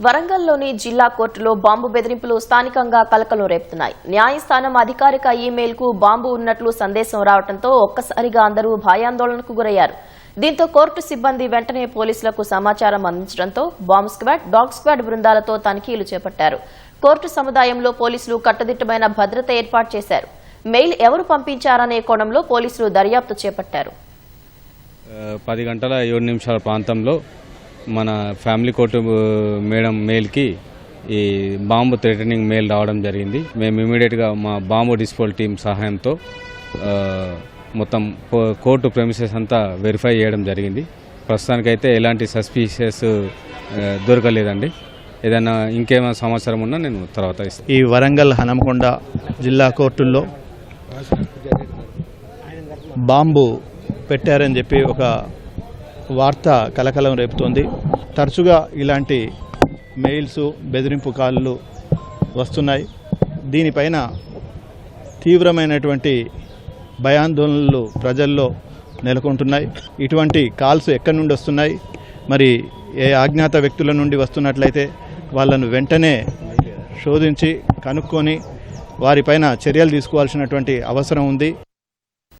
వరంగల్లోని జిల్లా కోర్టులో బాంబు బెదిరింపులు స్థానికంగా కలకలం రేపుతున్నాయి. న్యాయస్థానం అధికారిక ఈమెయిల్కు బాంబు ఉన్నట్లు సందేశం రావడంతో ఒక్కసారిగా అందరూ భయాందోళనకు గురయ్యారు. దీంతో కోర్టు సిబ్బంది వెంటనే పోలీసులకు సమాచారం అందించడంతో బాంబ్ స్క్వాడ్, డాగ్ స్క్వాడ్ బృందాలతో తనిఖీలు చేపట్టారు. కోర్టు సముదాయంలో పోలీసులు కట్టుదిట్టమైన భద్రత ఏర్పాటు చేశారు. మెయిల్ ఎవరు పంపించారనే కోణంలో పోలీసులు దర్యాప్తు చేపట్టారు. 10 గంటల 7 నిమిషాల ప్రాంతంలో మన ఫ్యామిలీ కోర్టు మేడం మెయిల్కి ఈ బాంబు థ్రెటనింగ్ మెయిల్ రావడం జరిగింది. మేము ఇమీడియట్గా మా బాంబు డిస్పోల్ టీం సహాయంతో మొత్తం కోర్టు ప్రెమిసెస్ అంతా వెరిఫై చేయడం జరిగింది. ప్రస్తుతానికైతే ఎలాంటి సస్పీషియస్ దొరకలేదండి. ఏదైనా ఇంకేమైనా సమాచారం ఉన్నా నేను తర్వాత ఇస్తాను. ఈ వరంగల్ హనుమకొండ జిల్లా కోర్టుల్లో బాంబు పెట్టారని చెప్పి ఒక వార్త కలకలం రేపుతోంది. తరచుగా ఇలాంటి మెయిల్స్, బెదిరింపు కాల్లు వస్తున్నాయి. దీనిపైన తీవ్రమైనటువంటి భయాందోళనలు ప్రజల్లో నెలకొంటున్నాయి. ఇటువంటి కాల్స్ ఎక్కడి నుండి వస్తున్నాయి, మరి ఏ అజ్ఞాత వ్యక్తుల నుండి వస్తున్నట్లయితే వాళ్ళను వెంటనే శోధించి కనుక్కొని వారిపైన చర్యలు తీసుకోవాల్సినటువంటి అవసరం ఉంది.